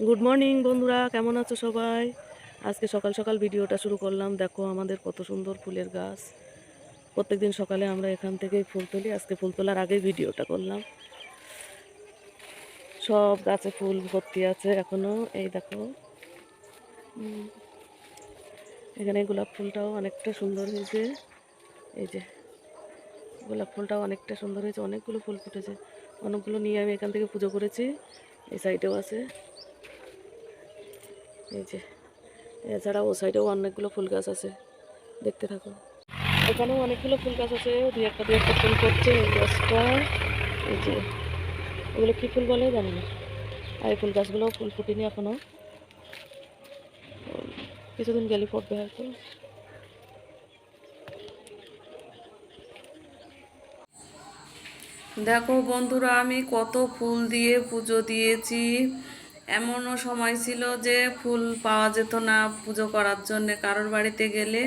Good morning বন্ধুরা, কেমন আছো সবাই? আজকে সকাল সকাল ভিডিওটা শুরু করলাম। দেখো আমাদের কত সুন্দর ফুলের গাছ। প্রত্যেকদিন সকালে আমরা এখান থেকেই ফুল তুলি। আজকে ফুল তোলার আগেই ভিডিওটা করলাম। সব গাছে ফুল ভর্তি আছে এখনো। এই দেখো এখানে গোলাপ ফুলটাও অনেকটা সুন্দর হয়েছে। এই যে গোলাপ ফুলটাও অনেকটা সুন্দর হয়েছে, অনেকগুলো ফুল ফুটেছে। অনেকগুলো নিয়ে আমি এখান থেকে পুজো করেছি। এই সাইডেও আছে, এই যে। এছাড়াও ও সাইডেও অনেকগুলো ফুল গাছ আছে, দেখতে থাকো। এখানেও অনেকগুলো ফুল গাছ আছে, দুই একটা ফুল করছে। এই গাছটা, এই যে এগুলো কী ফুল বলে জানি না। আর এই ফুল গাছগুলো ফুল ফুটেনি এখনো, কিছুদিন গেলে ফুটবে হয়তো। দেখো বন্ধুরা, আমি কত ফুল দিয়ে পুজো দিয়েছি। এমনও সময় ছিল যে ফুল পাওয়া যেত না পুজো করার জন্যে। কারোর বাড়িতে গেলে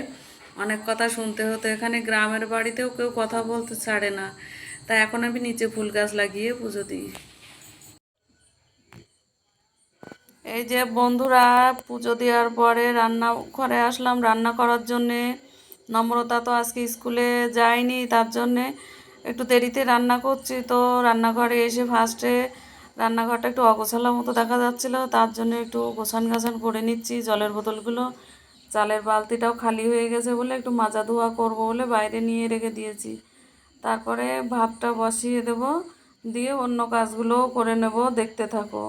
অনেক কথা শুনতে হতো। এখানে গ্রামের বাড়িতেও কেউ কথা বলতে ছাড়ে না, তাই এখন আমি নিচে ফুল গাছ লাগিয়ে পুজো দিই। এই যে বন্ধুরা, পুজো দেওয়ার পরে রান্না ঘরে আসলাম রান্না করার জন্যে। নম্রতা তো আজকে স্কুলে যায়নি, তার জন্যে একটু দেরিতে রান্না করছি। তো রান্নাঘরে এসে ফার্স্টে রান্নাঘরটা একটু অগোছালো মতো দেখা যাচ্ছিল, তার জন্য একটু গোছান গাছান করে নিচ্ছি। জলের বোতলগুলো, চালের বালতিটাও খালি হয়ে গেছে বলে একটু মাজা ধোয়া করবো বলে বাইরে নিয়ে রেখে দিয়েছি। তারপরে ভাতটা বসিয়ে দেব, দিয়ে অন্য কাজগুলোও করে নেব, দেখতে থাকো।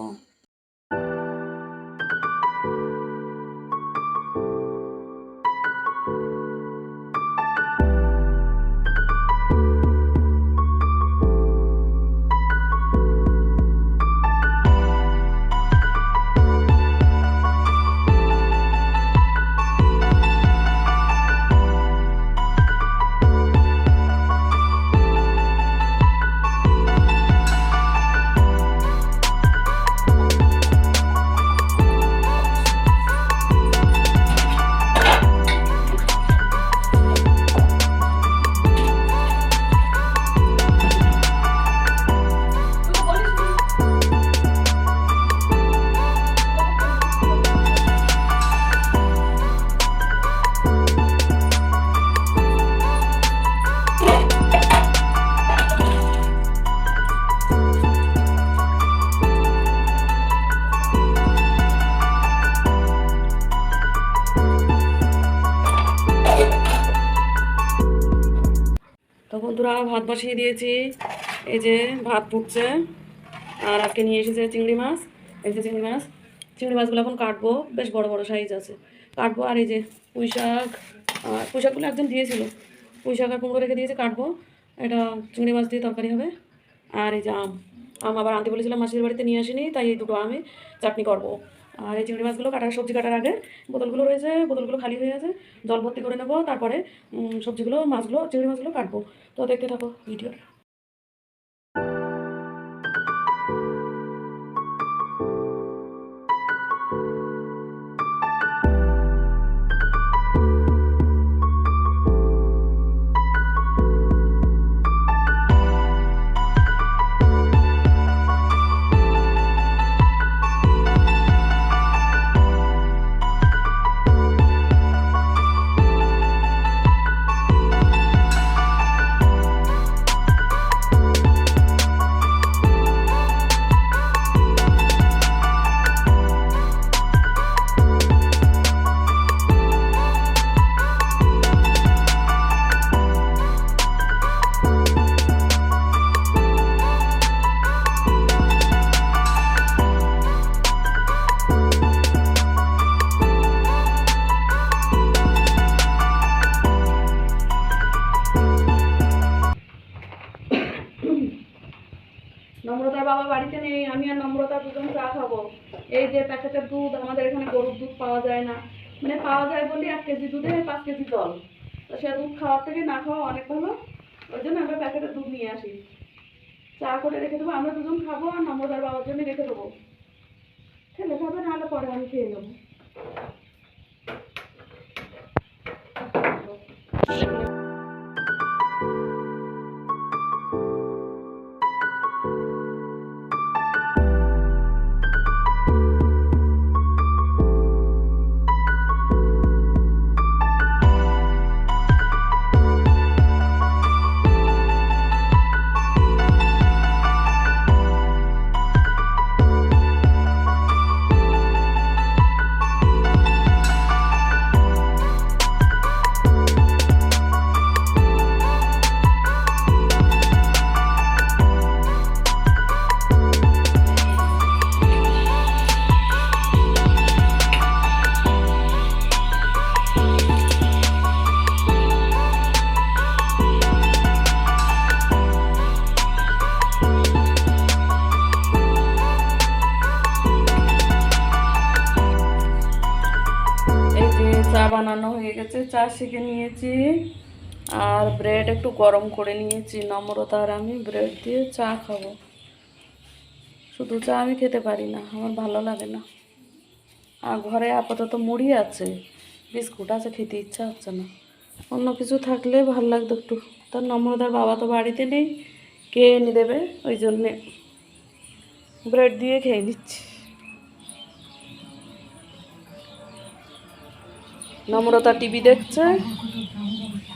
তো বন্ধুরা, ভাত বসিয়ে দিয়েছি। এই যে ভাত ফুটছে। আর আজকে নিয়ে এসেছে চিংড়ি মাছ। এই যে চিংড়ি মাছগুলো এখন কাটবো, বেশ বড় বড় সাইজ আছে, কাটবো। আর এই যে পুঁই শাক, পুঁই শাকগুলো একজন দিয়েছিল, পুঁই শাক আর কুমড়ো রেখে দিয়েছে, কাটবো। এটা চিংড়ি মাছ দিয়ে তরকারি হবে। আর এই যে আম আবার আনতে বলেছিলাম, মাসির বাড়িতে নিয়ে আসিনি, তাই এই দুটো আমি চাটনি করবো। আর এই চিংড়ি মাছগুলো সবজি কাটার আগে বোতলগুলো রয়েছে, বোতলগুলো খালি হয়ে আছে, জল ভর্তি করে নেবো। তারপরে সবজিগুলো, মাছগুলো, চিংড়ি মাছগুলো কাটবো। তো দেখতে থাকো ভিডিও। নম্রতার বাবা বাড়িতে নেই, আমি আর নম্রতা দুজন চা খাবো। এই যে প্যাকেটের দুধ, আমাদের এখানে গরুর দুধ পাওয়া যায় না, মানে পাওয়া যায় বলি 1 কেজি দুধে 5 কেজি জল। তো সে দুধ খাওয়ার থেকে না খাওয়া অনেক ভালো, ওই জন্য আমরা প্যাকেটের দুধ নিয়ে আসি। চা করে রেখে দেবো, আমরা দুজন খাবো, আর নম্রতার বাবার জন্য রেখে দেবো। খেলে খাবে, নাহলে পরে আমি খেয়ে নেবো। চা বানানো হয়ে গেছে, চা শিখে নিয়েছি আর ব্রেড একটু গরম করে নিয়েছি। নম্রতা আর আমি ব্রেড দিয়ে চা খাবো। শুধু চা আমি খেতে পারি না, আমার ভালো লাগে না। আর ঘরে আপাতত মুড়ি আছে, বিস্কুট আছে, খেতে ইচ্ছা হচ্ছে না। অন্য কিছু থাকলে ভালো লাগতো একটু। তার নম্রতার বাবা তো বাড়িতে নেই, কে এনে দেবে, ওই জন্যে ব্রেড দিয়ে খেয়ে নিচ্ছি। নম্রতা টিভি দেখছে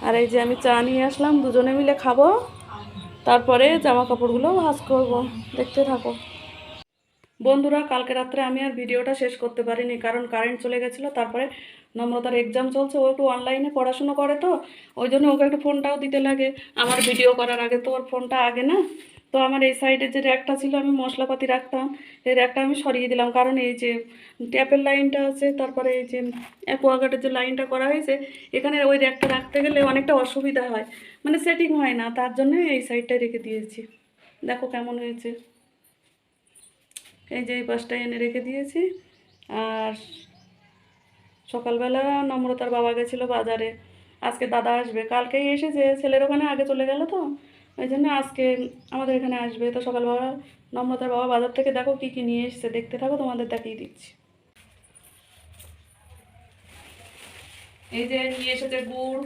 আর এই যে আমি চা নিয়ে আসলাম, দুজনে মিলে খাবো, তারপরে জামা কাপড়গুলো ভাঁজ করবো। দেখতে থাকো বন্ধুরা। কালকে রাত্রে আমি আর ভিডিওটা শেষ করতে পারিনি, কারণ কারেন্ট চলে গেছিলো। তারপরে নম্রতার এক্সাম চলছে, ও একটু অনলাইনে পড়াশুনো করে, তো ওই জন্য ওকে একটু ফোনটাও দিতে লাগে। আমার ভিডিও করার আগে তো ওর ফোনটা আগে না। তো আমার এই সাইডে যে র্যাকটা ছিল, আমি মশলাপাতি রাখতাম, এই র্যাকটা আমি সরিয়ে দিলাম, কারণ এই যে ট্যাপের লাইনটা আছে, তারপরে এই যে অ্যাকোয়াগার্ডের যে লাইনটা করা হয়েছে, এখানে ওই র্যাকটা রাখতে গেলে অনেকটা অসুবিধা হয়, মানে সেটিং হয় না, তার জন্য এই সাইডটায় রেখে দিয়েছি। দেখো কেমন হয়েছে। এই যে এই পাশটায় এনে রেখে দিয়েছি। আর সকালবেলা নম্রতার বাবা গেছিলো বাজারে, আজকে দাদা আসবে, কালকেই এসেছে, ছেলের ওখানে আগে চলে গেল, তো ওই জন্য আজকে আমাদের এখানে আসবে। তো সকালবেলা নম্রতার বাবা বাজার থেকে দেখো কী কী নিয়ে এসেছে, দেখতে থাকো, তোমাদের দেখিয়ে দিচ্ছি। এই যে নিয়ে এসেছে গুড়,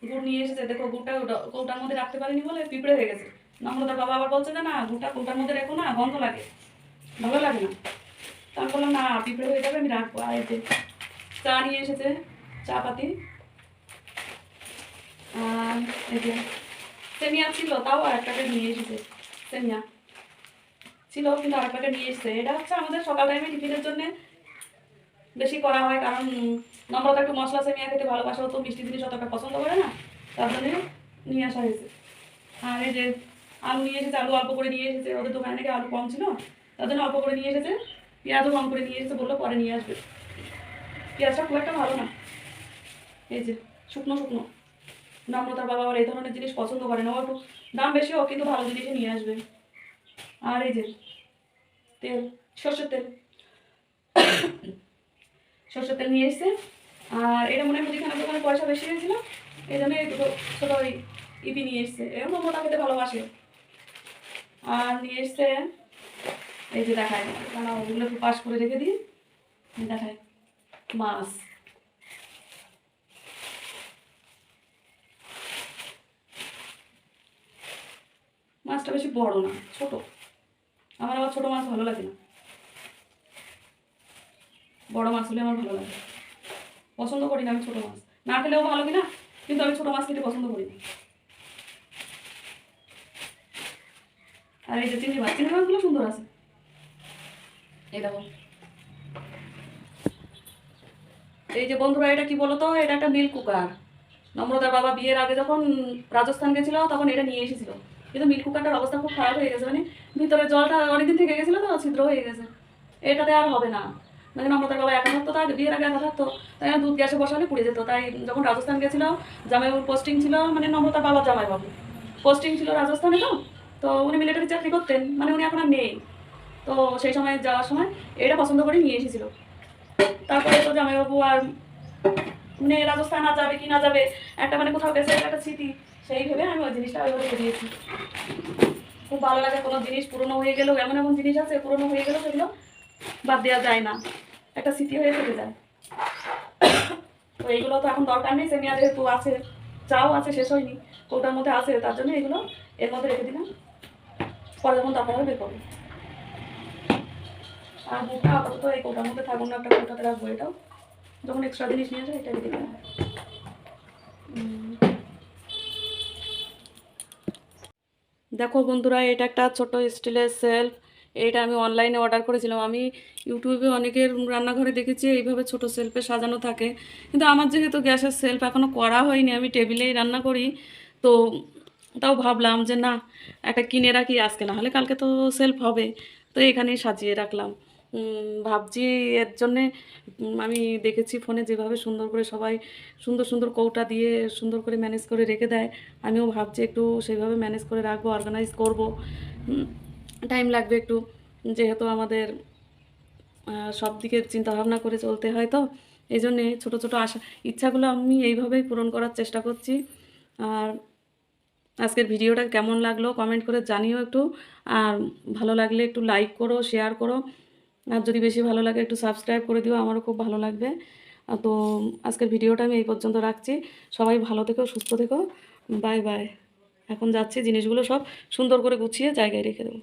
গুড় নিয়ে এসেছে, দেখো গুড়টা কৌটার মধ্যে রাখতে পারিনি বলে পিঁপড়ে হয়ে গেছে। নম্রতার বাবা আবার বলছে যে না, গুড়টা কৌটার মধ্যে রেখো না, গন্ধ লাগে, ভালো লাগে না। তা আমি বললাম না, পিঁপড়ে হয়ে যাবে, আমি রাখবো। আর এই যে চা নিয়ে এসেছে, চা পাতি। আর এই যে সেমিয়া ছিল, তাও আর এক প্যাকেট নিয়ে এসেছে। সেমিয়া ছিল কিন্তু আর এক প্যাকেট নিয়ে এসেছে। এটা হচ্ছে আমাদের সকাল টাইমে টিফিনের জন্য বেশি করা হয়, কারণ নম্রতা একটু মশলা সেমিয়া খেতে ভালোবাসে, ও তো মিষ্টি জিনিস অতটা পছন্দ করে না, তার জন্য নিয়ে আসা হয়েছে। আর এই যে আলু নিয়ে এসেছে, আলু অল্প করে নিয়ে এসেছে, ওদের দোকানে নাকি আলু কম ছিল, তার জন্য অল্প করে নিয়ে এসেছে। পেঁয়াজও কম করে নিয়ে এসেছে, বললো পরে নিয়ে আসবে। পেঁয়াজটা খুব একটা ভালো না, এই যে শুকনো শুকনো। নম্রতার বাবা আবার এই ধরনের জিনিস পছন্দ করে না, ও একটু দাম বেশি হোক কিন্তু ভালো জিনিসই নিয়ে আসবে। আর এই যে তেল, সর্ষের তেল, সর্ষের তেল নিয়ে এসছে। আর এটা মনে হয় মুদিখানার দোকানে পয়সা বেশি হয়েছিল, এই জন্য দুটো ছোটো ওই ইপি নিয়ে এসছে, এরকম নম্রতা খেতে ভালোবাসে। আর নিয়ে এসছে এই যে দেখায়, ওগুলো একটু পাশ করে রেখে দিই, দেখায় মাছ। মাছটা বেশি বড় না, ছোট। আমার আবার ছোট মাছ ভালো লাগে না, বড় মাছ হলে আমার ভালো লাগে। পছন্দ করি না আমি ছোট মাছ, না খেলেও ভালো কিনা, কিন্তু আমি ছোট মাছ খেতে পছন্দ করি না। আর এই যে চিংড়ি মাছ, চিংড়ি মাছগুলো সুন্দর আছে, এই দেখো। এই যে বন্ধুরা, এটা কি বলতো, এটা একটা মিল্ক কুকার। নম্রতার বাবা বিয়ের আগে যখন রাজস্থান গেছিল তখন এটা নিয়ে এসেছিল, কিন্তু মিল্ক কুকারটার অবস্থা খুব খারাপ হয়ে গেছে, মানে ভিতরে জলটা অনেকদিন থেকে গেছিলো তো, ছিদ্র হয়ে গেছে। এটাতে আর হবে না, মানে নম্রতার বাবা একা থাকতো, তাই বিয়ের আগে একা থাকতো, তাই দুধ গ্যাসে বসালে পুড়ে যেত। তাই যখন রাজস্থান গেছিলো, জামাইবাবুর পোস্টিং ছিল, মানে নম্রতার বাবার জামাইবাবু পোস্টিং ছিল রাজস্থানে, তো তো উনি মিলিটারি চাকরি করতেন, মানে উনি এখন আর নেই। তো সেই সময় যাওয়ার সময় এটা পছন্দ করে নিয়ে এসেছিল। তারপরে তো জামাইবাবু আর মানে রাজস্থান আর যাবে কি না যাবে, একটা মানে কোথাও গেছে, একটা স্মৃতি, সেই ভেবে আমি ওই জিনিসটা ওইভাবে রেখে দিয়েছি। খুব ভালো লাগে, কোনো জিনিস পুরনো হয়ে গেলেও, এমন এমন জিনিস আছে পুরনো হয়ে গেলেও সেগুলো বাদ দেওয়া যায় না, একটা স্মৃতি হয়ে থেকে যায়। তো এইগুলো তো এখন দরকার নেই, সেমিয়া যেহেতু আছে, চাও আছে, শেষ হয়নি, কৌটার মধ্যে আছে, তার জন্য এগুলো এর মধ্যে রেখে দিলাম, পরে যখন দরকার হবে বের করবো। আর বুকটা আপাতত এই কৌটার মধ্যে থাকুন না, একটা কৌটাতে রাখবো, এটাও যখন এক্সট্রা জিনিস নিয়ে যায় এটা রেখে দিলাম। দেখো বন্ধুরা, এটা একটা ছোট স্টিলের সেলফ, এটা আমি অনলাইনে অর্ডার করেছিলাম। আমি ইউটিউবে অনেকের রান্নাঘরে দেখেছি এইভাবে ছোট সেলফে সাজানো থাকে, কিন্তু আমার যেহেতু গ্যাসের সেলফ এখনও করা হয়নি, আমি টেবিলেই রান্না করি, তো তাও ভাবলাম যে না, একটা কিনে রাখি, আজকে না হলে কালকে তো সেলফ হবে, তো এখানেই সাজিয়ে রাখলাম। ভাবছি এর জন্যে আমি দেখেছি ফোনে যেভাবে সুন্দর করে সবাই সুন্দর সুন্দর কৌটা দিয়ে সুন্দর করে ম্যানেজ করে রেখে দেয়, আমিও ভাবছি একটু সেইভাবে ম্যানেজ করে রাখবো, অর্গানাইজ করব। টাইম লাগবে একটু, যেহেতু আমাদের সব দিকে চিন্তাভাবনা করে চলতে হয়, তো এই জন্যে ছোটো ছোটো ইচ্ছাগুলো আমি এইভাবেই পূরণ করার চেষ্টা করছি। আর আজকের ভিডিওটা কেমন লাগলো কমেন্ট করে জানিও একটু, আর ভালো লাগলে একটু লাইক করো, শেয়ার করো, আর যদি বেশি ভালো লাগে একটু সাবস্ক্রাইব করে দিও, আমারও খুব ভালো লাগবে। তো আজকের ভিডিওটা আমি এই পর্যন্ত রাখছি। সবাই ভালো থেকো, সুস্থ থেকো, বাই বাই। এখন যাচ্ছি, জিনিসগুলো সব সুন্দর করে গুছিয়ে জায়গায় রেখে দেবো।